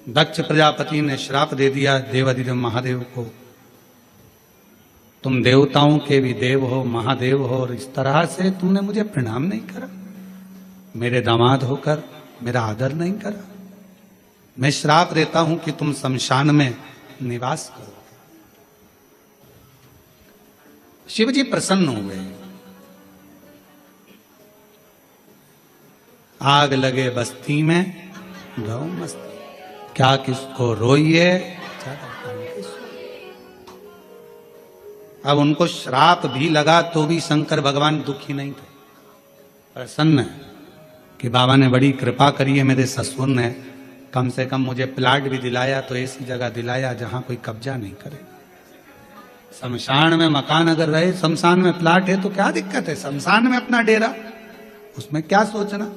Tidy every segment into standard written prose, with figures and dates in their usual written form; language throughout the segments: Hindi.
दक्ष प्रजापति ने श्राप दे दिया देवाधिदेव महादेव को, तुम देवताओं के भी देव हो, महादेव हो, और इस तरह से तुमने मुझे प्रणाम नहीं करा, मेरे दामाद होकर मेरा आदर नहीं करा। मैं श्राप देता हूं कि तुम शमशान में निवास करो। शिव जी प्रसन्न हुए। आग लगे बस्ती में गौ मस्ती, क्या किसको रोइए। अब उनको श्राप भी लगा तो भी शंकर भगवान दुखी नहीं थे, प्रसन्न है कि बाबा ने बड़ी कृपा करी है, मेरे ससुर ने कम से कम मुझे प्लाट भी दिलाया, तो ऐसी जगह दिलाया जहां कोई कब्जा नहीं करे। शमशान में मकान अगर रहे, शमशान में प्लाट है तो क्या दिक्कत है, शमशान में अपना डेरा, उसमें क्या सोचना।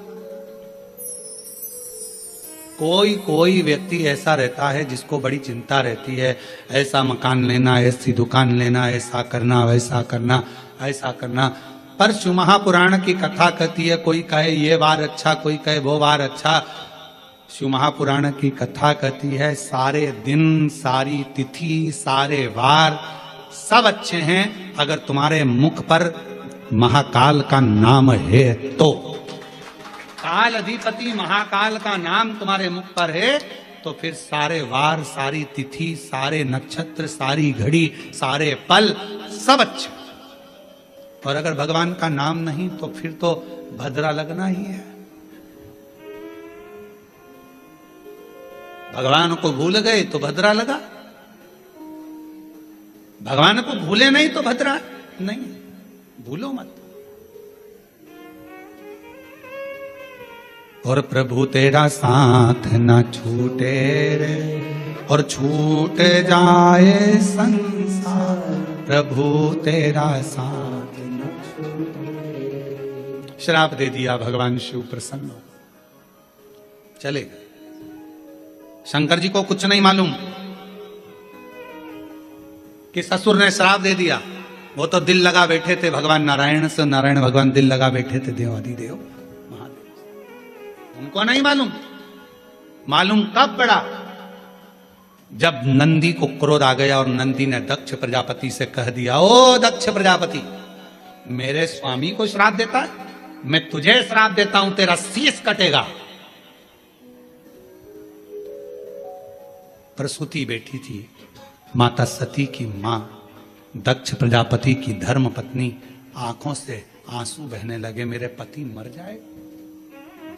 कोई व्यक्ति ऐसा रहता है जिसको बड़ी चिंता रहती है, ऐसा मकान लेना, ऐसी दुकान लेना, ऐसा करना, वैसा करना, ऐसा करना। पर शिव महापुराण की कथा कहती है, कोई कहे ये वार अच्छा, कोई कहे वो वार अच्छा। शिव महापुराण की कथा कहती है सारे दिन, सारी तिथि, सारे वार सब अच्छे हैं अगर तुम्हारे मुख पर महाकाल का नाम है तो। काल अधिपति महाकाल का नाम तुम्हारे मुख पर है तो फिर सारे वार, सारी तिथि, सारे नक्षत्र, सारी घड़ी, सारे पल सब अच्छे। और अगर भगवान का नाम नहीं तो फिर तो भद्रा लगना ही है। भगवान को भूल गए तो भद्रा लगा, भगवान को भूले नहीं तो भद्रा नहीं। भूलो मत। और प्रभु तेरा साथ न छूटे रे, और छूट जाए संसार, प्रभु तेरा साथ न छूटे। श्राप दे दिया, भगवान शिव प्रसन्न हो चले गए। शंकर जी को कुछ नहीं मालूम कि ससुर ने श्राप दे दिया, वो तो दिल लगा बैठे थे भगवान नारायण से, नारायण भगवान दिल लगा बैठे थे देवाधिदेव महादेव। उनको नहीं मालूम, मालूम कब पड़ा जब नंदी को क्रोध आ गया और नंदी ने दक्ष प्रजापति से कह दिया, ओ दक्ष प्रजापति, मेरे स्वामी को श्राप देता है, मैं तुझे श्राप देता हूं, तेरा शीश कटेगा। प्रसूति बैठी थी, माता सती की मां, दक्ष प्रजापति की धर्म पत्नी, आंखों से आंसू बहने लगे, मेरे पति मर जाए,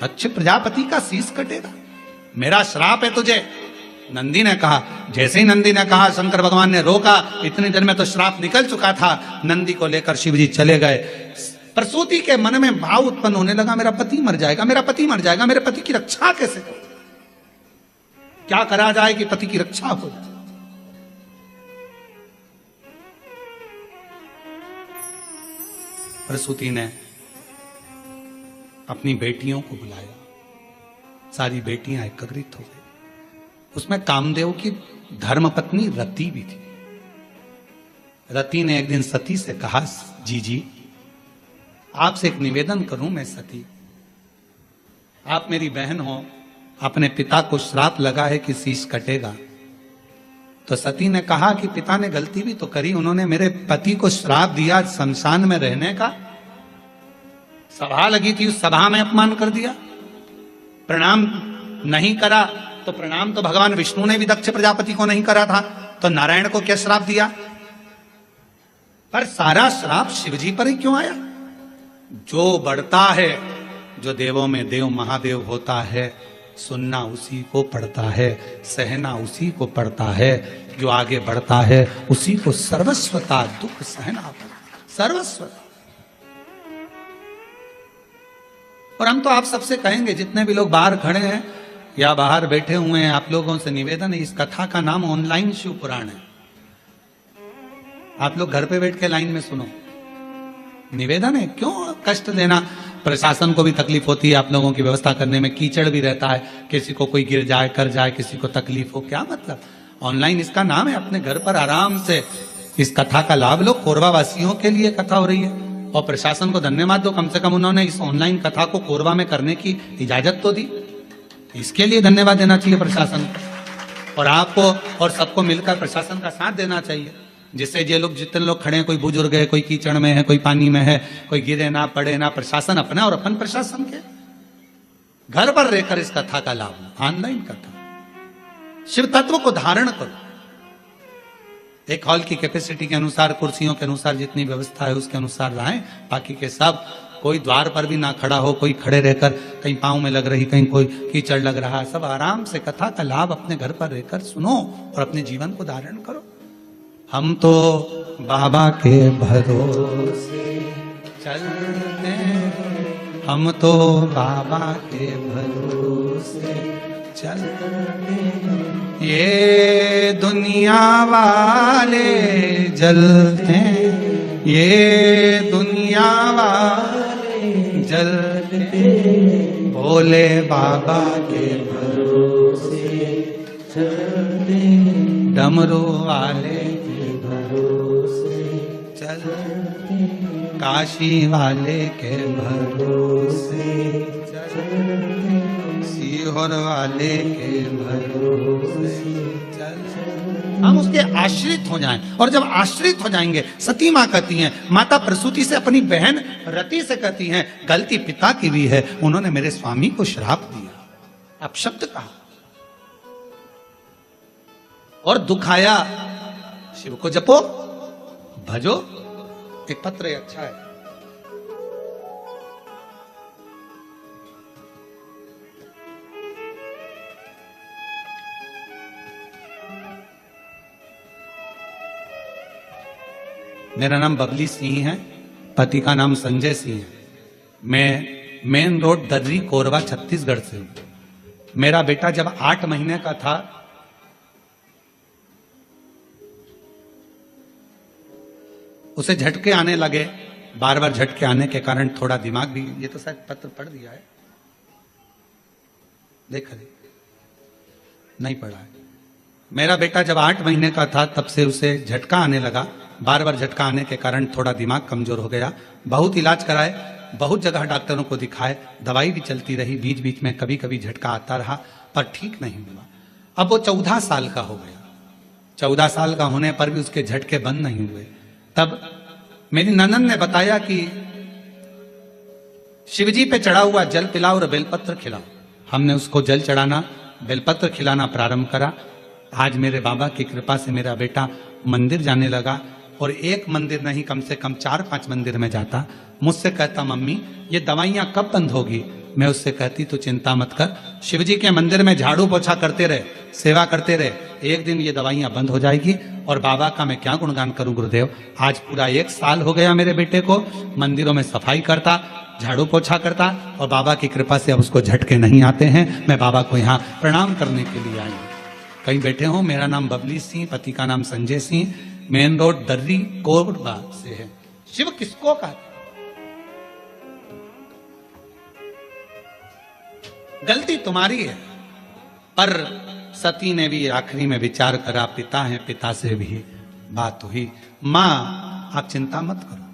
दक्ष प्रजापति का शीश कटेगा, मेरा श्राप है तुझे। नंदी ने कहा, जैसे ही नंदी ने कहा शंकर भगवान ने रोका, इतनी देर में तो श्राप निकल चुका था। नंदी को लेकर शिव जी चले गए। प्रसूति के मन में भाव उत्पन्न होने लगा, मेरा पति मर जाएगा, मेरा पति मर जाएगा, मेरे पति की रक्षा कैसे करूं, क्या करा जाए कि पति की रक्षा हो जाए। प्रसूति ने अपनी बेटियों को बुलाया, सारी बेटियां एकत्रित हो गई। उसमें कामदेव की धर्मपत्नी रति भी थी। रति ने एक दिन सती से कहा, जी आपसे एक निवेदन करूं मैं सती, आप मेरी बहन हो, अपने पिता को श्राप लगा है कि शीश कटेगा। तो सती ने कहा कि पिता ने गलती भी तो करी, उन्होंने मेरे पति को श्राप दिया शमशान में रहने का, सभा लगी थी उस सभा में अपमान कर दिया, प्रणाम नहीं करा, तो प्रणाम तो भगवान विष्णु ने भी दक्ष प्रजापति को नहीं करा था, तो नारायण को क्या श्राप दिया। पर सारा श्राप शिवजी पर ही क्यों आया। जो बढ़ता है, जो देवों में देव महादेव होता है, सुनना उसी को पड़ता है, सहना उसी को पड़ता है, जो आगे बढ़ता है उसी को सर्वस्वता दुख सहना पड़ता, सर्वस्वता। और हम तो आप सबसे कहेंगे, जितने भी लोग बाहर खड़े हैं या बाहर बैठे हुए हैं, आप लोगों से निवेदन है, इस कथा का नाम ऑनलाइन शिव पुराण है, आप लोग घर पे बैठ के लाइन में सुनो। निवेदन है, क्यों कष्ट देना। प्रशासन को भी तकलीफ होती है आप लोगों की व्यवस्था करने में, कीचड़ भी रहता है, किसी को कोई गिर जाए कर जाए, किसी को तकलीफ हो, क्या मतलब। ऑनलाइन इसका नाम है, अपने घर पर आराम से इस कथा का लाभ लो। कोरबा वासियों के लिए कथा हो रही है, और प्रशासन को धन्यवाद दो, कम से कम उन्होंने इस ऑनलाइन कथा को कोरबा में करने की इजाजत तो दी, इसके लिए धन्यवाद देना चाहिए प्रशासन को। और आपको और सबको मिलकर प्रशासन का साथ देना चाहिए, जिससे ये लोग जितने लोग खड़े हैं, कोई बुजुर्ग है, कोई कीचड़ में है, कोई पानी में है, कोई गिरे ना पड़े ना, प्रशासन अपना और अपन प्रशासन के, घर पर रहकर इस कथा का लाभ लो। ऑनलाइन कथा, शिव तत्व को धारण करो। एक हॉल की कैपेसिटी के अनुसार, कुर्सियों के अनुसार जितनी व्यवस्था है उसके अनुसार लाएं, बाकी के सब कोई द्वार पर भी ना खड़ा हो, कोई खड़े रहकर कहीं पांव में लग रही, कहीं कोई कीचड़ लग रहा, सब आराम से कथा का लाभ अपने घर पर रहकर सुनो और अपने जीवन को धारण करो। हम तो बाबा के भरोसे चलते, हम तो बाबा के भरोसे चलते, ये दुनिया वाले जलते, ये दुनिया वाले जलते, भोले बाबा के भरोसे चलते, डमरू वाले के भरोसे चलते, काशी वाले के भरोसे चलते, सीहोर वाले के भरोसे चलते। हम उसके आश्रित हो जाएं, और जब आश्रित हो जाएंगे, सती मां कहती हैं, माता प्रसूति से अपनी बहन रति से कहती हैं, गलती पिता की भी है, उन्होंने मेरे स्वामी को श्राप दिया, अपशब्द कहा और दुखाया। शिव को जपो, भजो। एक पत्र है, अच्छा है, मेरा नाम बबली सिंह है, पति का नाम संजय सिंह है, मैं मेन रोड दर्री कोरबा छत्तीसगढ़ से हूं। मेरा बेटा जब 8 महीने का था, उसे झटके आने लगे, बार बार झटके आने के कारण थोड़ा दिमाग भी, ये तो शायद पत्र पढ़ दिया है, देखा नहीं पढ़ा है। मेरा बेटा जब 8 महीने का था तब से उसे झटका आने लगा, बार बार झटका आने के कारण थोड़ा दिमाग कमजोर हो गया। बहुत इलाज कराए, बहुत जगह डॉक्टरों को दिखाए, दवाई भी चलती रही, बीच बीच में कभी कभी झटका आता रहा, पर ठीक नहीं हुआ। अब वो 14 साल का हो गया, 14 साल का होने पर भी उसके झटके बंद नहीं हुए। तब मेरी ननद ने बताया कि शिवजी पे चढ़ा हुआ जल पिलाओ और बेलपत्र खिलाओ। हमने उसको जल चढ़ाना, बेलपत्र खिलाना प्रारंभ करा। आज मेरे बाबा की कृपा से मेरा बेटा मंदिर जाने लगा, और एक मंदिर नहीं, कम से कम 4-5 मंदिर में जाता। मुझसे कहता, मम्मी ये दवाइयां कब बंद होगी? मैं उससे कहती, तू चिंता मत कर, शिवजी के मंदिर में झाड़ू पोछा करते रहे, सेवा करते रहे, एक दिन ये दवाइयां बंद हो जाएगी। और बाबा का मैं क्या गुणगान करूं गुरुदेव, आज पूरा 1 साल हो गया मेरे बेटे को, मंदिरों में सफाई करता, झाड़ू पोछा करता, और बाबा की कृपा से अब उसको झटके नहीं आते हैं। मैं बाबा को यहाँ प्रणाम करने के लिए आई हूँ। कहीं बैठे हो, मेरा नाम बबली सिंह, पति का नाम संजय सिंह, मेन रोड दर्री कोरबा से है। शिव किसको कहते? गलती तुम्हारी है, पर सती ने भी आखिरी में विचार करा, पिता है, पिता से भी बात हुई। मां आप चिंता मत करो,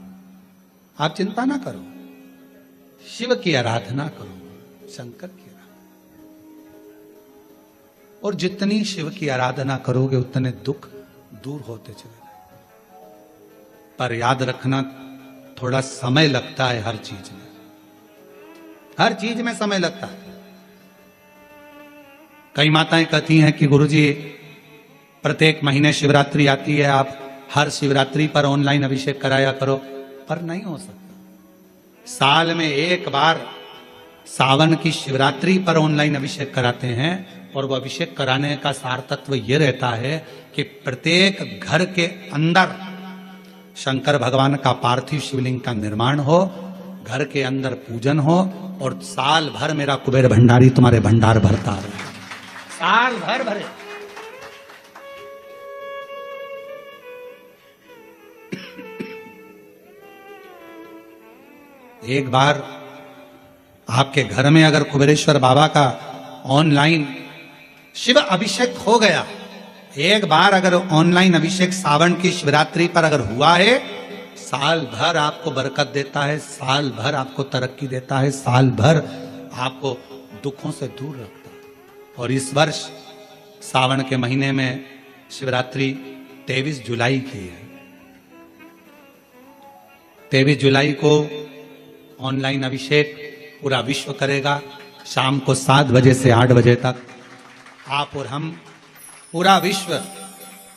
आप चिंता ना करो, शिव की आराधना करो, शंकर की आराधना, और जितनी शिव की आराधना करोगे उतने दुख दूर होते चले जाएंगे। पर याद रखना, थोड़ा समय लगता है हर चीज में, हर चीज में समय लगता है। कई माताएं कहती हैं कि गुरुजी प्रत्येक महीने शिवरात्रि आती है, आप हर शिवरात्रि पर ऑनलाइन अभिषेक कराया करो, पर नहीं हो सकता। साल में एक बार सावन की शिवरात्रि पर ऑनलाइन अभिषेक कराते हैं, और वो अभिषेक कराने का सार तत्व ये रहता है कि प्रत्येक घर के अंदर शंकर भगवान का पार्थिव शिवलिंग का निर्माण हो, घर के अंदर पूजन हो, और साल भर मेरा कुबेर भंडारी तुम्हारे भंडार भरता रहे, साल भर भरे। एक बार आपके घर में अगर कुबेरेश्वर बाबा का ऑनलाइन शिव अभिषेक हो गया, एक बार अगर ऑनलाइन अभिषेक सावन की शिवरात्रि पर अगर हुआ है, साल भर आपको बरकत देता है, साल भर आपको तरक्की देता है, साल भर आपको दुखों से दूर रखता है। और इस वर्ष सावन के महीने में शिवरात्रि 23 जुलाई की है। 23 जुलाई को ऑनलाइन अभिषेक पूरा विश्व करेगा। शाम को 7 बजे से 8 बजे तक आप और हम, पूरा विश्व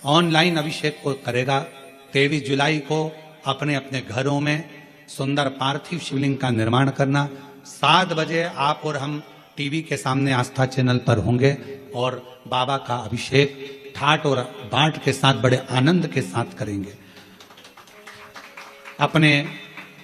ऑनलाइन अभिषेक को करेगा। 23 जुलाई को अपने अपने घरों में सुंदर पार्थिव शिवलिंग का निर्माण करना। 7 बजे आप और हम टीवी के सामने आस्था चैनल पर होंगे और बाबा का अभिषेक ठाट और बाट के साथ बड़े आनंद के साथ करेंगे। अपने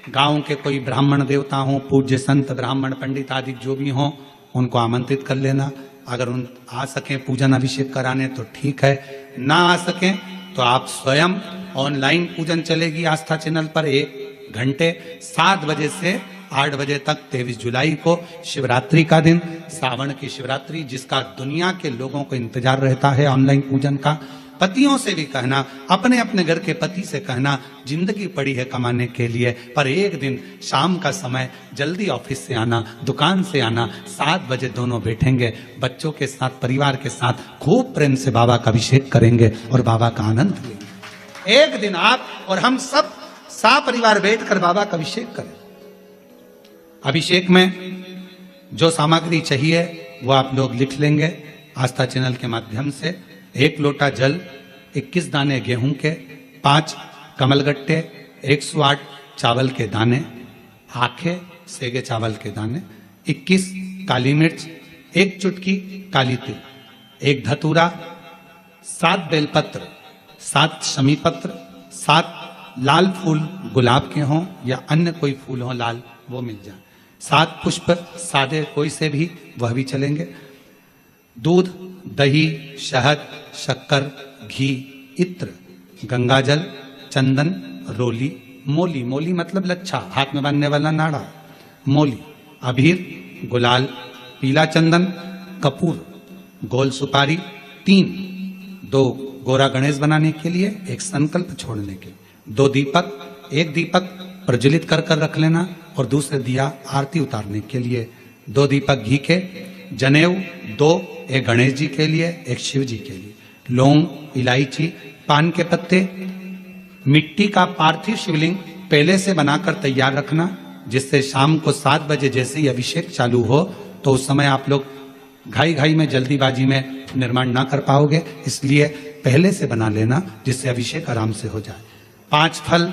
गांव के कोई ब्राह्मण देवता हों, पूज्य संत ब्राह्मण पंडित आदि जो भी हों, उनको आमंत्रित कर लेना। अगर उन आ सकें पूजन अभिषेक कराने तो ठीक है, ना आ सकें तो आप स्वयं ऑनलाइन पूजन चलेगी आस्था चैनल पर 1 घंटे 7 बजे से 8 बजे तक। 23 जुलाई को शिवरात्रि का दिन, सावन की शिवरात्रि, जिसका दुनिया के लोगों को इंतजार रहता है ऑनलाइन पूजन का। पतियों से भी कहना, अपने अपने घर के पति से कहना, जिंदगी पड़ी है कमाने के लिए, पर एक दिन शाम का समय जल्दी ऑफिस से आना, दुकान से आना, 7 बजे दोनों बैठेंगे, बच्चों के साथ, परिवार के साथ खूब प्रेम से बाबा का अभिषेक करेंगे और बाबा का आनंद लेंगे। एक दिन आप और हम सब परिवार बैठकर बाबा का अभिषेक करें। अभिषेक में जो सामग्री चाहिए वो आप लोग लिख लेंगे आस्था चैनल के माध्यम से। 1 लोटा जल, 21 दाने गेहूं के, 5 कमलगट्टे, 108 चावल के दाने, आखे सेगे चावल के दाने, 21 काली मिर्च, 1 चुटकी काली तिल, 1 धतूरा, 7 बेलपत्र, 7 शमी पत्र, 7 लाल फूल गुलाब के हों या अन्य कोई फूल हो लाल, वो मिल जाए, 7 पुष्प सादे कोई से भी, वह भी चलेंगे। दूध, दही, शहद, शक्कर, घी, इत्र, गंगाजल, चंदन, रोली, मोली, मोली मतलब लच्छा, हाथ में बांधने वाला नाड़ा, मोली, अबीर, गुलाल, पीला चंदन, कपूर, गोल सुपारी, 3, 2 गोरा गणेश बनाने के लिए, 1 संकल्प छोड़ने के लिए, 2 दीपक, 1 दीपक प्रज्वलित कर रख लेना और दूसरे दिया आरती उतारने के लिए, 2 दीपक घी के, जनेऊ 2, 1 गणेश जी के लिए, 1 शिव जी के लिए, लौंग, इलायची, पान के पत्ते, मिट्टी का पार्थिव शिवलिंग पहले से बनाकर तैयार रखना, जिससे शाम को 7 बजे जैसे ही अभिषेक चालू हो तो उस समय आप लोग घाई घाई में, जल्दीबाजी में निर्माण ना कर पाओगे, इसलिए पहले से बना लेना जिससे अभिषेक आराम से हो जाए। 5 फल,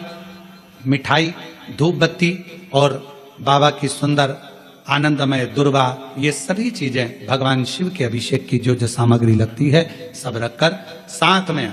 मिठाई, धूप बत्ती और बाबा की सुंदर आनंदमय दुर्वा, ये सभी चीजें भगवान शिव के अभिषेक की जो जो सामग्री लगती है सब रखकर, साथ में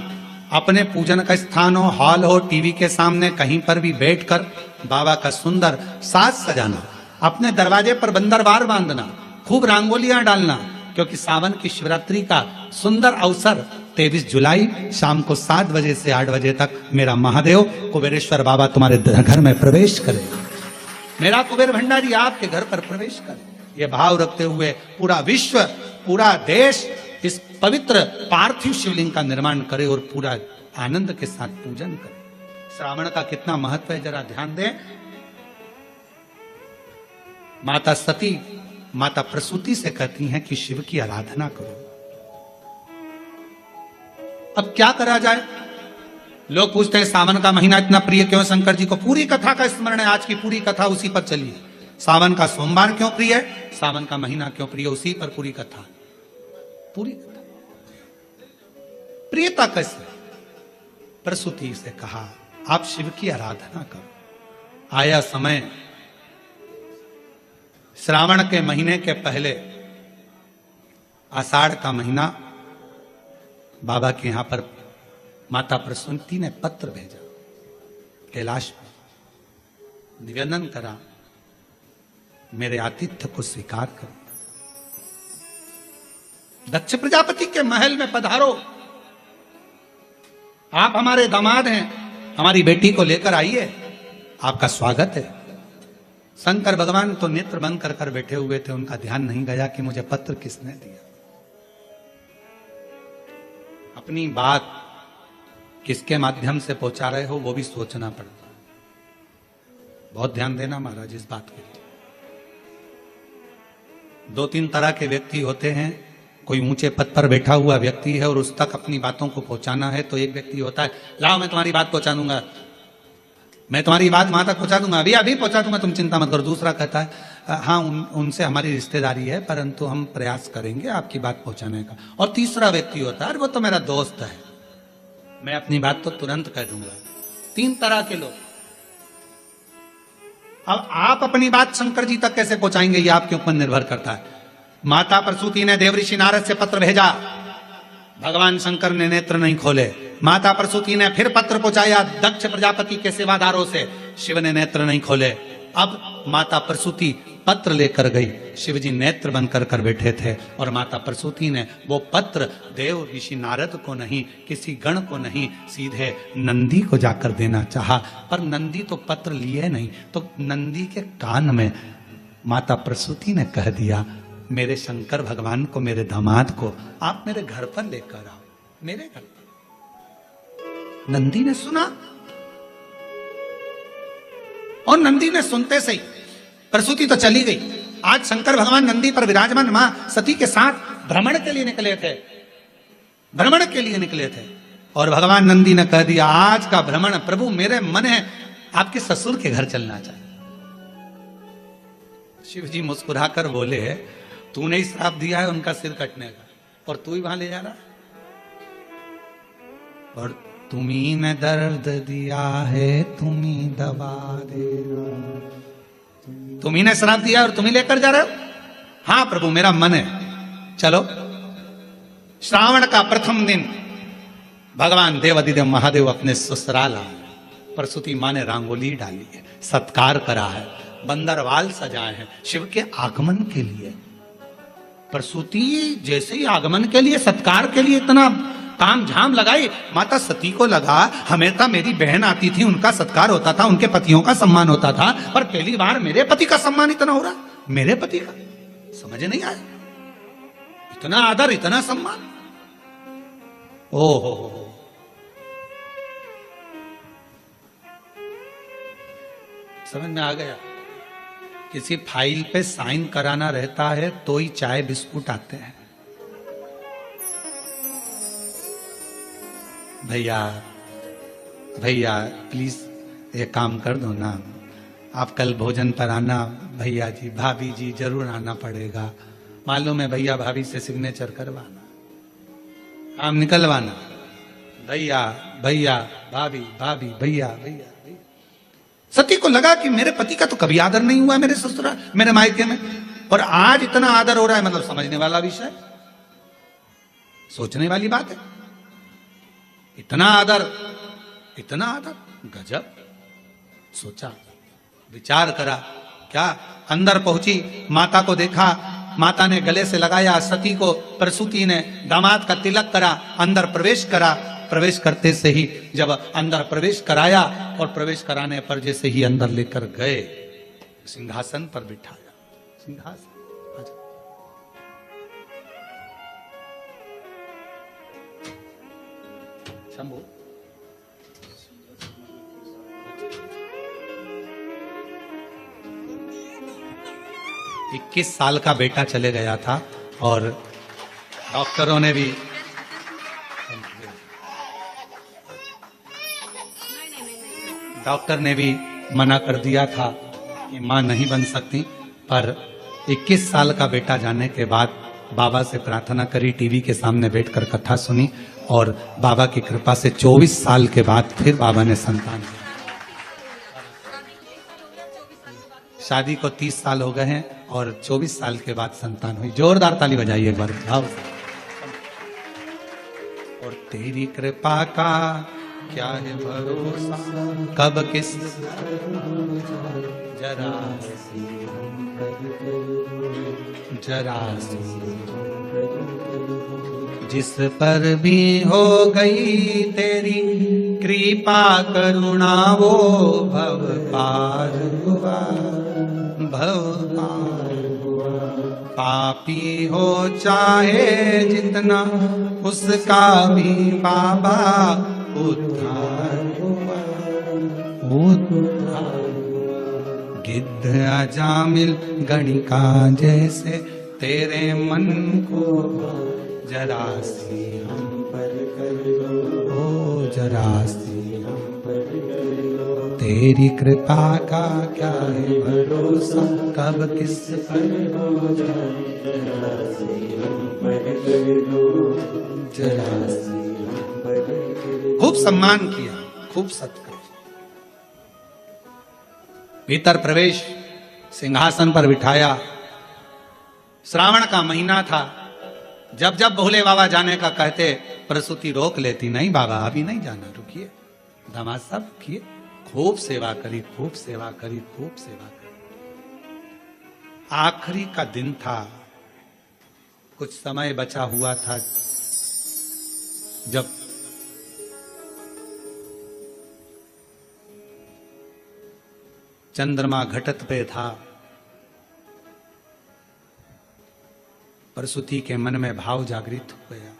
अपने पूजन का स्थान हो, हॉल हो, टीवी के सामने कहीं पर भी बैठकर बाबा का सुंदर साज सजाना, अपने दरवाजे पर बंदरवार बांधना, खूब रंगोलियां डालना, क्योंकि सावन की शिवरात्रि का सुंदर अवसर 23 जुलाई शाम को 7 बजे से 8 बजे तक मेरा महादेव कुबेरेश्वर बाबा तुम्हारे घर में प्रवेश करे, मेरा कुबेर भंडारी आपके घर पर प्रवेश करे। ये भाव रखते हुए पूरा विश्व, पूरा देश इस पवित्र पार्थिव शिवलिंग का निर्माण करे और पूरा आनंद के साथ पूजन करे। श्रावण का कितना महत्व है जरा ध्यान दें। माता सती, माता प्रसूति से कहती हैं कि शिव की आराधना करो। अब क्या करा जाए? लोग पूछते हैं सावन का महीना इतना प्रिय क्यों शंकर जी को? पूरी कथा का स्मरण है, आज की पूरी कथा उसी पर चलिए। सावन का सोमवार क्यों प्रिय है, सावन का महीना क्यों प्रिय, उसी पर पूरी कथा, पूरी कथा। प्रियता कैसे? प्रसूति से कहा आप शिव की आराधना करो। आया समय, श्रावण के महीने के पहले आषाढ़ का महीना, बाबा के यहां पर माता प्रसूति ने पत्र भेजा, कैलाश में निवेदन करा मेरे आतिथ्य को स्वीकार करो, दक्ष प्रजापति के महल में पधारो, आप हमारे दामाद हैं, हमारी बेटी को लेकर आइए, आपका स्वागत है। शंकर भगवान तो नेत्र बंद कर कर बैठे हुए थे, उनका ध्यान नहीं गया कि मुझे पत्र किसने दिया। अपनी बात किसके माध्यम से पहुंचा रहे हो वो भी सोचना पड़ता है। बहुत ध्यान देना महाराज इस बात के लिए। 2-3 तरह के व्यक्ति होते हैं कोई ऊंचे पद पर बैठा हुआ व्यक्ति है और उस तक अपनी बातों को पहुंचाना है, तो एक व्यक्ति होता है, लाओ मैं तुम्हारी बात पहुंचा दूंगा, मैं तुम्हारी बात वहां तक पहुंचा दूंगा, अभी अभी पहुंचा दूंगा, तुम चिंता मत करो। दूसरा कहता है, हाँ उनसे हमारी रिश्तेदारी है, परंतु हम प्रयास करेंगे आपकी बात पहुंचाने का। और तीसरा व्यक्ति होता है, वो तो मेरा दोस्त है, मैं अपनी बात तो तुरंत कह दूंगा। 3 तरह के लोग। अब आप अपनी बात शंकर जी तक कैसे पहुंचाएंगे, ये आपके ऊपर निर्भर करता है। माता प्रसूति ने देवऋषि नारद से पत्र भेजा, भगवान शंकर ने नेत्र नहीं खोले। माता प्रसूति ने फिर पत्र पहुंचाया दक्ष प्रजापति के सेवादारों से, शिव ने नेत्र नहीं खोले। अब माता प्रसूति पत्र लेकर गई, शिव जी नेत्र बनकर कर बैठे थे, और माता प्रसूति ने वो पत्र देव ऋषि नारद को नहीं, किसी गण को नहीं, सीधे नंदी को जाकर देना चाहा। पर नंदी तो पत्र लिए नहीं, तो नंदी के कान में माता प्रसूति ने कह दिया, मेरे शंकर भगवान को, मेरे दामाद को आप मेरे घर पर लेकर आओ, मेरे घर पर। नंदी ने सुना, और नंदी ने सुनते से ही प्रसूति तो चली गई। आज शंकर भगवान नंदी पर विराजमान मां सती के साथ भ्रमण के लिए निकले थे, भ्रमण के लिए निकले थे, और भगवान नंदी ने कह दिया, आज का भ्रमण प्रभु मेरे मन है आपके ससुर के घर चलना चाहिए। शिव जी मुस्कुराकर बोले, तूने ही श्राप दिया है उनका सिर कटने का, और तू ही वहां ले जा रहा है, और तुम्ही ने दर्द दिया है, तुम्ही दबा देना, तुम्ही ने श्राप दिया और तुम्ही लेकर जा रहे हो। हाँ प्रभु मेरा मन है, चलो। श्रावण का प्रथम दिन भगवान देवाधिदेव महादेव अपने ससुराल आए, प्रसूति मां ने रंगोली डाली है, सत्कार करा है, बंदरवाल सजाए हैं शिव के आगमन के लिए। प्रसूति जैसे ही आगमन के लिए, सत्कार के लिए इतना ताम झाम लगाई, माता सती को लगा हमेशा मेरी बहन आती थी, उनका सत्कार होता था, उनके पतियों का सम्मान होता था, पर पहली बार मेरे पति का सम्मान इतना हो रहा, मेरे पति का समझ नहीं आया, इतना आदर, इतना सम्मान। ओ हो समझ में आ गया। किसी फाइल पे साइन कराना रहता है तो ही चाय बिस्कुट आते हैं। भैया भैया प्लीज ये काम कर दो ना, आप कल भोजन पर आना, भैया जी भाभी जी जरूर आना पड़ेगा, मालूम है भैया भाभी से सिग्नेचर करवाना, काम निकलवाना, भैया भैया भाभी भाभी भैया भैया। सती को लगा कि मेरे पति का तो कभी आदर नहीं हुआ मेरे ससुराल, मेरे मायके में, और आज इतना आदर हो रहा है, मतलब समझने वाला विषय, सोचने वाली बात है। इतना आदर, इतना आदर, गजब। सोचा, विचार करा, क्या अंदर पहुंची, माता को देखा, माता ने गले से लगाया सती को, प्रसूति ने दामाद का तिलक करा, अंदर प्रवेश करा। प्रवेश करते से ही जब अंदर प्रवेश कराया, और प्रवेश कराने पर जैसे ही अंदर लेकर गए, सिंहासन पर बिठाया, सिंहासन। शंभू 21 साल का बेटा चले गया था, और डॉक्टरों ने भी मना कर दिया था कि मां नहीं बन सकती, पर 21 साल का बेटा जाने के बाद बाबा से प्रार्थना करी, टीवी के सामने बैठकर कथा सुनी, और बाबा की कृपा से 24 साल के बाद फिर बाबा ने संतान दिया। शादी को 30 साल हो गए हैं, और 24 साल के बाद संतान हुई। जोरदार ताली बजाइए एक बार। और तेरी कृपा का क्या है भरोसा, कब किस जरा जरा जिस पर भी हो गई तेरी कृपा करुणा, वो भव पार हुआ, भव पार हुआ। पापी हो चाहे जितना, उसका भी बाबा उद्धार हुआ, उद्धार। गिद्ध अजामिल गणिका जैसे तेरे मन को जरा सी हम पर कर लो, ओ जरा सी हम पर कर लो, तेरी कृपा का क्या है है भरोसा कब किस पर हो जाए, जरा सी हम पर कर लो, जरा सी हम पर कर लो। खूब सम्मान किया, खूब सत्कार। भीतर प्रवेश, सिंहासन पर बिठाया। श्रावण का महीना था। जब जब भोले बाबा जाने का कहते, प्रसूति रोक लेती, नहीं बाबा अभी नहीं जाना, रुकिए। दामाद साहब किए, खूब सेवा करी, खूब सेवा करी, खूब सेवा करी। आखिरी का दिन था, कुछ समय बचा हुआ था। जब चंद्रमा घटत पे था, प्रसूति के मन में भाव जागृत हो गया।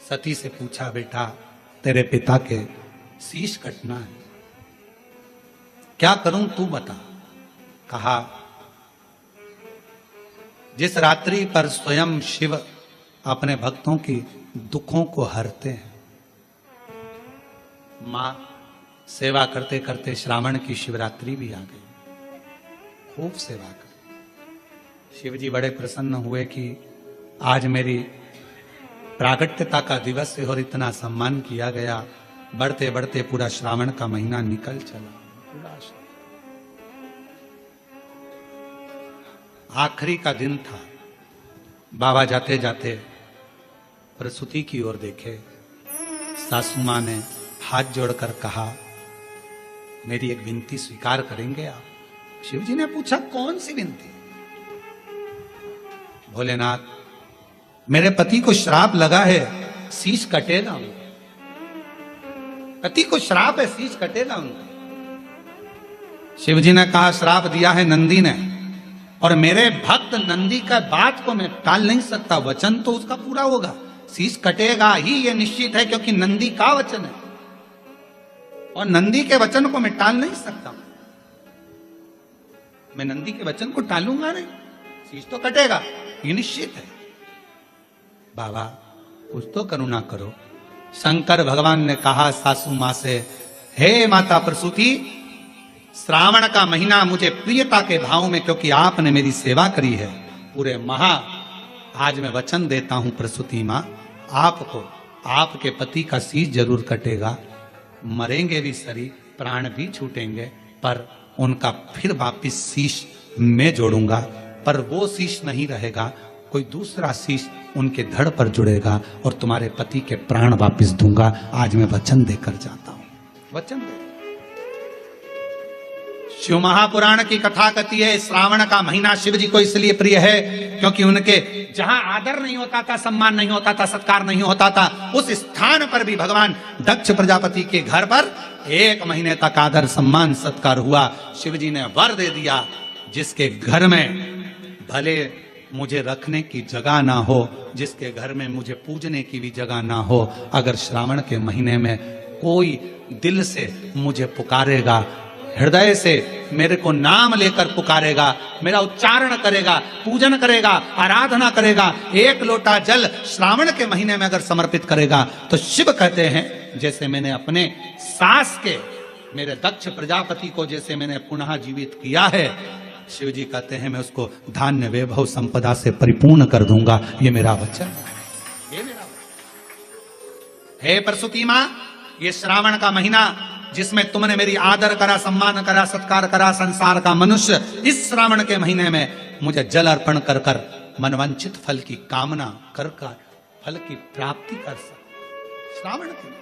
सती से पूछा, बेटा तेरे पिता के शीश कटना है, क्या करूं तू बता। कहा, जिस रात्रि पर स्वयं शिव अपने भक्तों की दुखों को हरते हैं, मां सेवा करते करते श्रावण की शिवरात्रि भी आ गई, खूब सेवा कर। शिव जी बड़े प्रसन्न हुए कि आज मेरी प्रागट्यता का दिवस है और इतना सम्मान किया गया। बढ़ते बढ़ते पूरा श्रावण का महीना निकल चला। आखिरी का दिन था। बाबा जाते जाते प्रसूति की ओर देखे। सासू मां ने हाथ जोड़कर कहा, मेरी एक विनती स्वीकार करेंगे आप? शिव जी ने पूछा, कौन सी विनती? भोलेनाथ, मेरे पति को श्राप लगा है, शीश कटेगा उनका। पति को श्राप है, शीश कटेगा उनका। शिव जी ने कहा, श्राप दिया है नंदी ने, और मेरे भक्त नंदी का बात को मैं टाल नहीं सकता, वचन तो उसका पूरा होगा, शीश कटेगा ही, ये निश्चित है, क्योंकि नंदी का वचन है और नंदी के वचन को मैं टाल नहीं सकता। मैं नंदी के वचन को टालूंगा नहीं, शीश तो कटेगा, ये निश्चित है। बाबा कुछ तो करुणा करो। शंकर भगवान ने कहा सासू मां से, हे माता प्रसूति, श्रावण का महीना मुझे प्रियता के भाव में, क्योंकि आपने मेरी सेवा करी है पूरे आज मैं वचन देता हूं प्रसूति मां, आपको आपके पति का शीश जरूर कटेगा, मरेंगे भी शरीर, प्राण भी छूटेंगे, पर उनका फिर वापिस शीश मैं जोड़ूंगा, पर वो शीश नहीं रहेगा, कोई दूसरा शीश उनके धड़ पर जुड़ेगा और तुम्हारे पति के प्राण वापिस दूंगा। आज मैं वचन देकर जाता हूं, वचन दे। शिव महापुराण की कथा कहती है, श्रावण का महीना शिव जी को इसलिए प्रिय है क्योंकि उनके जहां आदर नहीं होता था, सम्मान नहीं होता था, सत्कार नहीं होता था, उस स्थान पर भी भगवान दक्ष प्रजापति के घर पर 1 महीने तक आदर सम्मान सत्कार हुआ। शिव जी ने वर दे दिया, जिसके घर में भले मुझे रखने की जगह ना हो, जिसके घर में मुझे पूजने की भी जगह ना हो, अगर श्रावण के महीने में कोई दिल से मुझे पुकारेगा, हृदय से मेरे को नाम लेकर पुकारेगा, मेरा उच्चारण करेगा, पूजन करेगा, आराधना करेगा, 1 लोटा जल श्रावण के महीने में अगर समर्पित करेगा, तो शिव कहते हैं जैसे मैंने अपने सास के, मेरे दक्ष प्रजापति को जैसे मैंने पुनः जीवित किया है, शिव जी कहते हैं मैं उसको धान्य वैभव संपदा से परिपूर्ण कर दूंगा। ये मेरा वचन है, ये मेरा वचन। हे प्रसूति मां, ये श्रावण का महीना जिसमें तुमने मेरी आदर करा, सम्मान करा, सत्कार करा, संसार का मनुष्य इस श्रावण के महीने में मुझे जल अर्पण कर कर मनवंचित फल की कामना कर कर फल की प्राप्ति कर सक। श्रावण के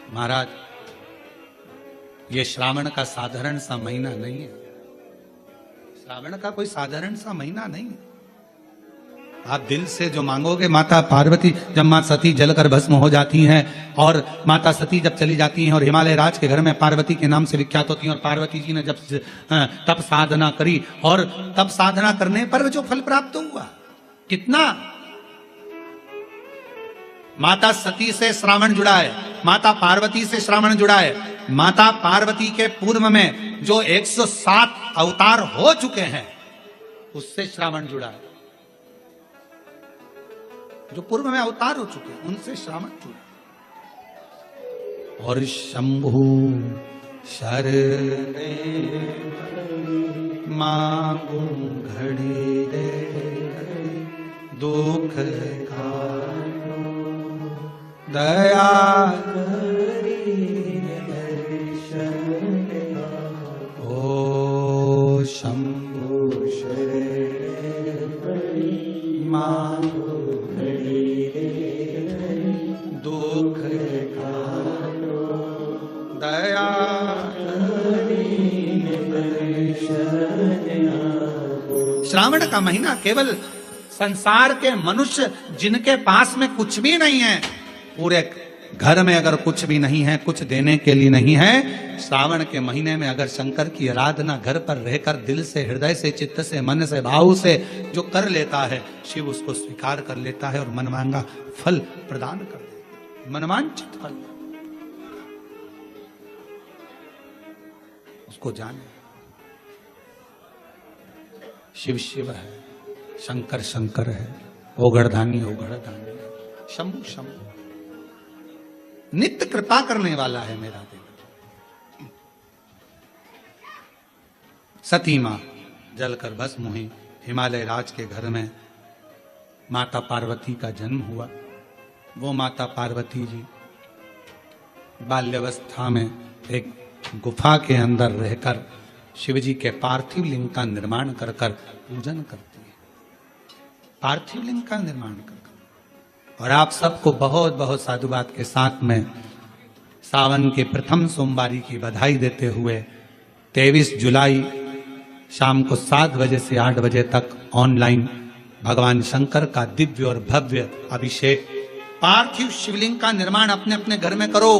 महाराज, ये श्रावण का साधारण सा महीना नहीं है। श्रावण का कोई साधारण सा महीना नहीं है। आप दिल से जो मांगोगे, माता पार्वती जब मां सती जलकर भस्म हो जाती हैं और माता सती जब चली जाती हैं और हिमालय राज के घर में पार्वती के नाम से विख्यात होती हैं, और पार्वती जी ने जब तप साधना करी और तप साधना करने पर जो फल प्राप्त हुआ, कितना माता सती से श्रावण जुड़ा है, माता पार्वती से श्रावण जुड़ा है। माता पार्वती के पूर्व में जो 107 अवतार हो चुके हैं उससे श्रावण जुड़ा है। जो पूर्व में अवतार हो चुके हैं उनसे श्रावण जुड़ा। और शंभु शरणे मांगू घड़ी रे दुख काटो दया ओ शंभु शरणे मांगू घड़ी रे दुख काटो दया श्रावण का महीना केवल संसार के मनुष्य जिनके पास में कुछ भी नहीं है, पूरे घर में अगर कुछ भी नहीं है, कुछ देने के लिए नहीं है, श्रावण के महीने में अगर शंकर की आराधना घर पर रहकर दिल से, हृदय से, चित्त से, मन से, भाव से जो कर लेता है, शिव उसको स्वीकार कर लेता है और मनमांगा फल प्रदान कर देता है। मनवांछित फल उसको जाने। शिव शिव है, शंकर शंकर है, ओगढ़धानी ओगढ़धानी है, शंभु शंभु नित्य कृपा करने वाला है मेरा देव। सती मां जलकर भस्म हुई। हिमालय राज के घर में माता पार्वती का जन्म हुआ। वो माता पार्वती जी बाल्यावस्था में एक गुफा के अंदर रहकर शिवजी के पार्थिव लिंग का निर्माण कर कर पूजन करती है। पार्थिव लिंग का निर्माण कर कर। और आप सबको बहुत बहुत साधुवाद के साथ में सावन के प्रथम सोमवारी की बधाई देते हुए 23 जुलाई शाम को 7 बजे से 8 बजे तक ऑनलाइन भगवान शंकर का दिव्य और भव्य अभिषेक, पार्थिव शिवलिंग का निर्माण अपने अपने घर में करो।